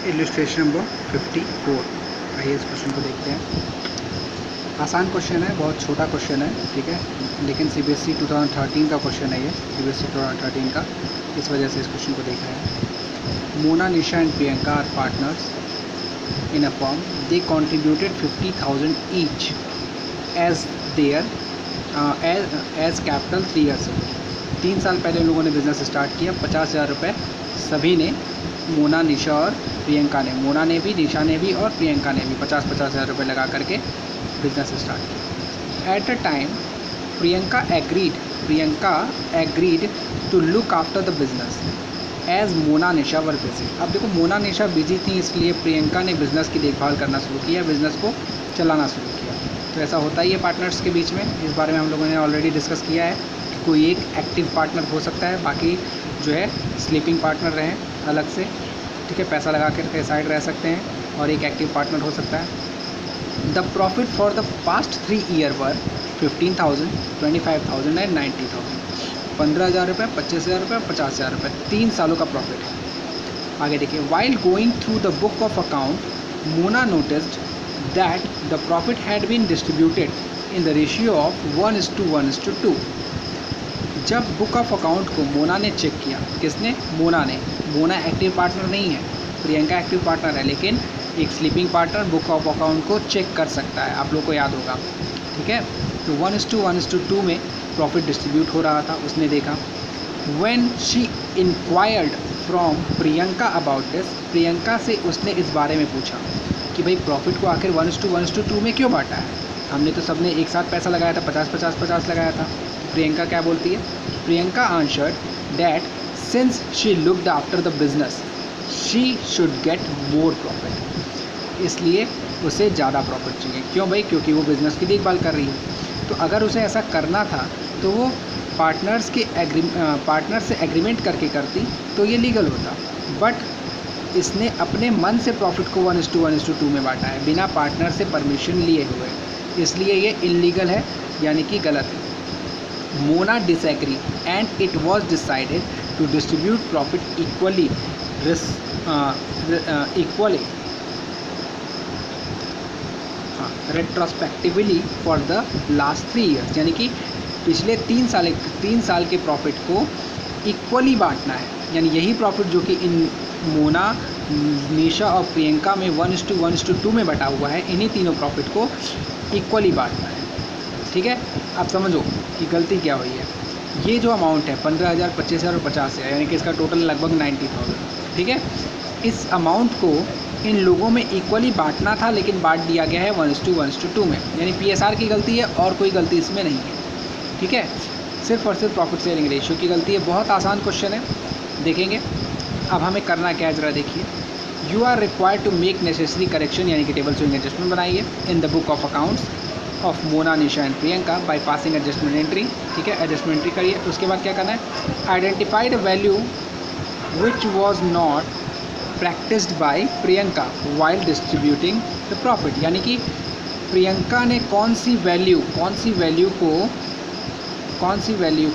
Illustration number 54। आइए इस question को देखते हैं। आसान क्वेश्चन है, बहुत छोटा क्वेश्चन है, ठीक है, लेकिन सीबीएसई 2013 का क्वेश्चन है ये, सीबीएसई 2013 का, इस वजह से इस क्वेश्चन को देख रहे हैं। Mona, Nisha and Priyanka are partners in a firm. They contributed 50,000 each as their as capital 3 years ago. 3 साल पहले उन लोगों ने बिज़नेस स्टार्ट किया। 50,000 रुपये सभी ने, मोना, निशा और प्रियंका ने, मोना ने भी, निशा ने भी और प्रियंका ने भी 50-50 हज़ार रुपये लगा करके बिज़नेस स्टार्ट किया। At a time Priyanka agreed to look after the business as Mona, Nisha were busy. अब देखो, मोना, निशा बिजी थी, इसलिए प्रियंका ने बिज़नेस की देखभाल करना शुरू किया, बिज़नेस को चलाना शुरू किया। तो ऐसा होता ही है पार्टनर्स के बीच में। इस बारे में हम लोगों ने ऑलरेडी डिस्कस किया है कि कोई एक एक्टिव पार्टनर हो सकता है, बाकी जो है स्लीपिंग पार्टनर रहें अलग से, ठीक है, पैसा लगा कर साइड रह सकते हैं, और एक एक्टिव पार्टनर हो सकता है। The profit for the past 3 year were 15,000, 25,000 and 90,000। 15,000 रुपये, 25,000 रुपये, 50,000 रुपये, 3 सालों का प्रॉफिट है। आगे देखिए, while going through the book of account Mona noticed that the profit had been distributed in the ratio of 1:1:2। जब बुक ऑफ अकाउंट को मोना ने चेक किया, किसने? मोना ने। मोना एक्टिव पार्टनर नहीं है, प्रियंका एक्टिव पार्टनर है, लेकिन एक sleeping partner book of account को चेक कर सकता है, आप लोग को याद होगा, ठीक है। तो 1:1:2 में प्रॉफिट डिस्ट्रीब्यूट हो रहा था, उसने देखा। When she inquired from Priyanka about this, Priyanka से उसने इस बारे में पूछा कि भाई प्रॉफिट को आखिर 1:1:2 में क्यों बांटा है? हमने तो सबने एक साथ पैसा लगाया था, 50-50-50 लगाया था। प्रियंका क्या बोलती है? Priyanka answered that since she looked after the business she should get more profit. इसलिए उसे ज़्यादा प्रॉफिट चाहिए। क्यों भाई? क्योंकि वो बिज़नेस की देखभाल कर रही है। तो अगर उसे ऐसा करना था तो वो पार्टनर से एग्रीमेंट करके करती तो ये लीगल होता, बट इसने अपने मन से प्रॉफिट को 1:1:2 में बांटा है, बिना पार्टनर से परमिशन लिए हुए, इसलिए ये इलीगल है, यानी कि गलत है। Mona disagree and it was decided to distribute profit equally retrospectively for the last 3 years। यानी कि पिछले 3 साल के प्रॉफिट को इक्वली बांटना है, यानी यही प्रॉफिट जो कि इन मोना, निशा और प्रियंका में 1:1:2 में बटा हुआ है, इन्हीं तीनों प्रॉफिट को इक्वली बांटना है, ठीक है। आप समझो कि गलती क्या हुई है। ये जो अमाउंट है 15,000, 25,000 और 50,000, यानी कि इसका टोटल लगभग 90,000, ठीक है। इस अमाउंट को इन लोगों में इक्वली बांटना था, लेकिन बांट दिया गया है 1:1:2 में, यानी पीएसआर की गलती है और कोई गलती इसमें नहीं है, ठीक है। सिर्फ और सिर्फ प्रॉफिट शेयरिंग रेशियो की गलती है। बहुत आसान क्वेश्चन है, देखेंगे। अब हमें करना क्या है, ज़रा देखिए। You are required to make necessary correction, यानी कि टेबल शोइंग एडजस्टमेंट बनाइए in the book of accounts of Mona, Nisha and Priyanka by passing adjustment entry, ठीक है। एडजस्टमेंट एंट्री करिए। उसके बाद क्या करना है? Identified value which was not practised by Priyanka while distributing the profit, यानी कि प्रियंका ने कौन सी वैल्यू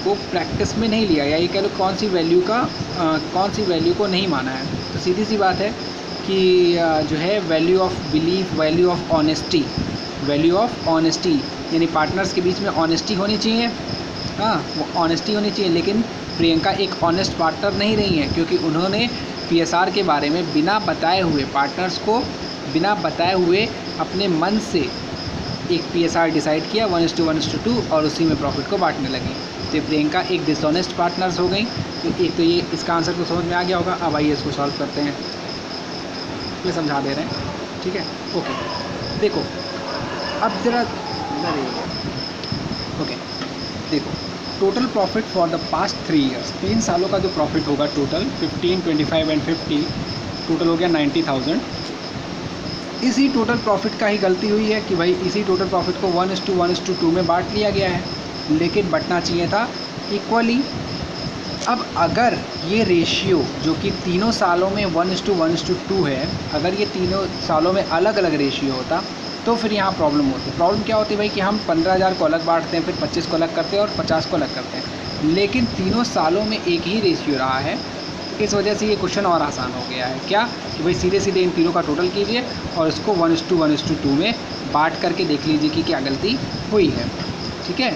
को प्रैक्टिस में नहीं लिया, या ये कह लो कौन सी वैल्यू को नहीं माना है। तो सीधी सी बात है कि जो है value of belief, value of honesty, यानी पार्टनर्स के बीच में ऑनेस्टी होनी चाहिए, हाँ, वो ऑनेस्टी होनी चाहिए। लेकिन प्रियंका एक ऑनेस्ट पार्टनर नहीं रही है, क्योंकि उन्होंने पीएसआर के बारे में बिना बताए हुए, पार्टनर्स को बिना बताए हुए अपने मन से एक पीएसआर डिसाइड किया 1:1:2, और उसी में प्रॉफिट को बांटने लगी। तो प्रियंका एक डिसऑनेस्ट पार्टनर्स हो गई। तो एक तो ये, इसका आंसर तो समझ में आ गया होगा। अब आइए इसको सॉल्व करते हैं, ये समझा दे रहे हैं, ठीक है। ओके, देखो अब जरा, ओके, देखो total profit for the past 3 years, 3 सालों का जो प्रॉफिट होगा टोटल 15, 25 एंड 50, टोटल हो गया 90,000। इसी टोटल प्रॉफिट का ही गलती हुई है कि भाई इसी टोटल प्रॉफिट को 1:1:2 में बांट लिया गया है, लेकिन बंटना चाहिए था इक्वली। अब अगर ये रेशियो जो कि तीनों सालों में 1:1:2 है, अगर ये तीनों सालों में अलग अलग रेशियो होता तो फिर यहाँ प्रॉब्लम होती। प्रॉब्लम क्या होती है भाई कि हम 15,000 को अलग बांटते हैं, फिर 25 को अलग करते हैं और 50 को अलग करते हैं, लेकिन तीनों सालों में एक ही रेशियो रहा है, इस वजह से ये क्वेश्चन और आसान हो गया है। क्या कि भाई सीधे सीधे इन तीनों का टोटल कीजिए और इसको 1:2 में बांट करके देख लीजिए कि क्या गलती हुई है। ठीक है,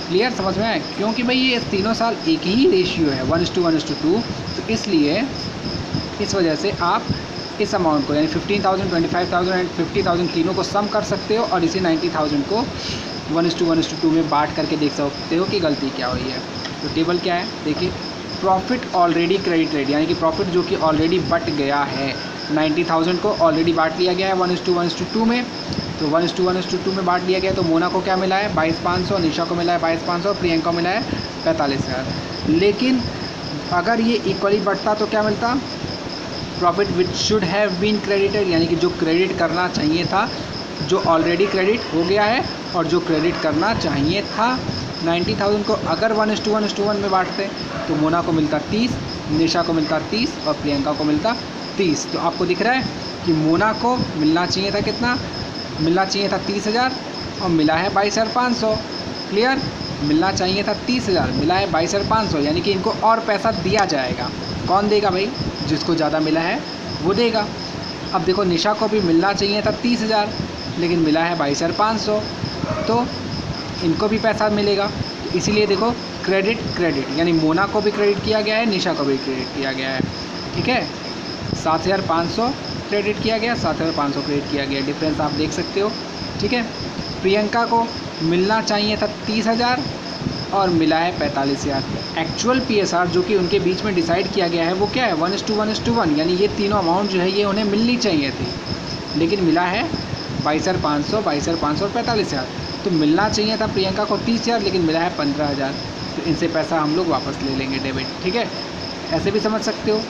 क्लियर, समझ में आए? क्योंकि भाई ये तीनों साल एक ही रेशियो है 1:2, तो इसलिए इस वजह से आप इस अमाउंट को यानी 15,000, 25,000 एंड 50,000 तीनों को सम कर सकते हो और इसी 90,000 को 1:2 में बांट करके देख सकते हो कि गलती क्या हुई है। तो टेबल क्या है देखिए, प्रॉफिट ऑलरेडी क्रेडिटेड यानी कि प्रॉफिट जो कि ऑलरेडी बट गया है, 90,000 को ऑलरेडी बांट लिया गया है 1:2 में, तो 1:2 में बांट लिया गया। तो मोना को क्या मिला है 22,500, निशा को मिला है 22,500, प्रियंका को मिला है 45,000। लेकिन अगर ये इक्वली बढ़ता तो क्या मिलता, profit which should have been credited यानी कि जो क्रेडिट करना चाहिए था, जो ऑलरेडी क्रेडिट हो गया है, और जो क्रेडिट करना चाहिए था 90,000 को अगर 1:1 में बांटते तो मोना को मिलता 30, निशा को मिलता 30 और प्रियंका को मिलता 30। तो आपको दिख रहा है कि मोना को मिलना चाहिए था कितना, मिलना चाहिए था 30,000 और मिला है 22,500। क्लियर, मिलना चाहिए था 30,000, मिला है 22,500, यानी कि इनको और पैसा दिया जाएगा। कौन देगा भाई, जिसको ज़्यादा मिला है वो देगा। अब देखो निशा को भी मिलना चाहिए था 30,000 लेकिन मिला है 22,500, तो इनको भी पैसा मिलेगा। तो इसीलिए देखो क्रेडिट यानी मोना को भी क्रेडिट किया गया है, निशा को भी क्रेडिट किया गया है। ठीक है, 7,500 क्रेडिट किया गया, 7,500 क्रेडिट किया गया, डिफरेंस आप देख सकते हो। ठीक है, प्रियंका को मिलना चाहिए था 30,000 और मिला है 45,000। एक्चुअल PSR जो कि उनके बीच में डिसाइड किया गया है वो क्या है 1:1 यानी ये तीनों अमाउंट जो है ये उन्हें मिलनी चाहिए थी, लेकिन मिला है 22,500, 22,500 और 45,000। तो मिलना चाहिए था प्रियंका को 30,000 लेकिन मिला है 15,000, तो इनसे पैसा हम लोग वापस ले लेंगे डेबिट। ठीक है, ऐसे भी समझ सकते हो।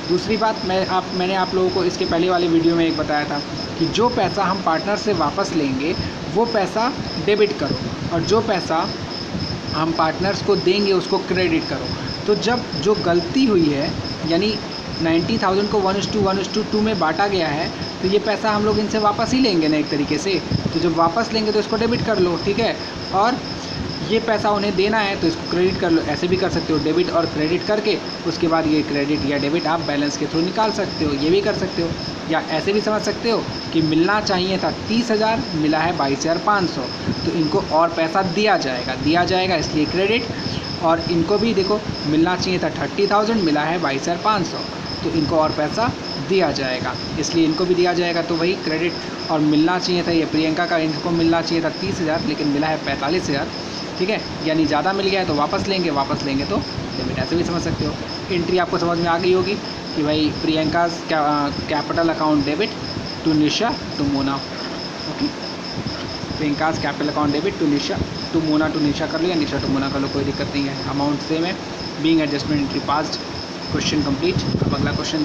दूसरी बात मैंने आप लोगों को इसके पहले वाले वीडियो में एक बताया था कि जो पैसा हम पार्टनर से वापस लेंगे वो पैसा डेबिट करो और जो पैसा हम पार्टनर्स को देंगे उसको क्रेडिट करो। तो जब जो गलती हुई है यानी 90,000 को 1:2 में बांटा गया है तो ये पैसा हम लोग इनसे वापस ही लेंगे ना एक तरीके से। तो जब वापस लेंगे तो इसको डेबिट कर लो। ठीक है, और ये पैसा उन्हें देना है तो इसको क्रेडिट कर लो। ऐसे भी कर सकते हो, डेबिट और क्रेडिट करके उसके बाद ये क्रेडिट या डेबिट आप बैलेंस के थ्रू निकाल सकते हो, ये भी कर सकते हो। या ऐसे भी समझ सकते हो कि मिलना चाहिए था 30,000, मिला है 22,500, तो इनको और पैसा दिया जाएगा इसलिए क्रेडिट। और इनको भी देखो मिलना चाहिए था 30,000, मिला है 22,500, तो इनको और पैसा दिया जाएगा इसलिए इनको भी दिया जाएगा, तो वही क्रेडिट। और मिलना चाहिए था ये प्रियंका का, इनको मिलना चाहिए था 30,000 लेकिन मिला है 45,000। ठीक है, यानी ज़्यादा मिल गया है तो वापस लेंगे तो डेबिट। ऐसे भी समझ सकते हो। एंट्री आपको समझ में आ गई होगी कि भाई Priyanka capital account debit to Nisha to Mona. Okay, Priyanka's capital account debit to Nisha to Mona, to Nisha कर लो या निशा टू मोना कर लो, कोई दिक्कत नहीं है। अमाउंट सेम है। Being adjustment entry passed, question complete. अब अगला क्वेश्चन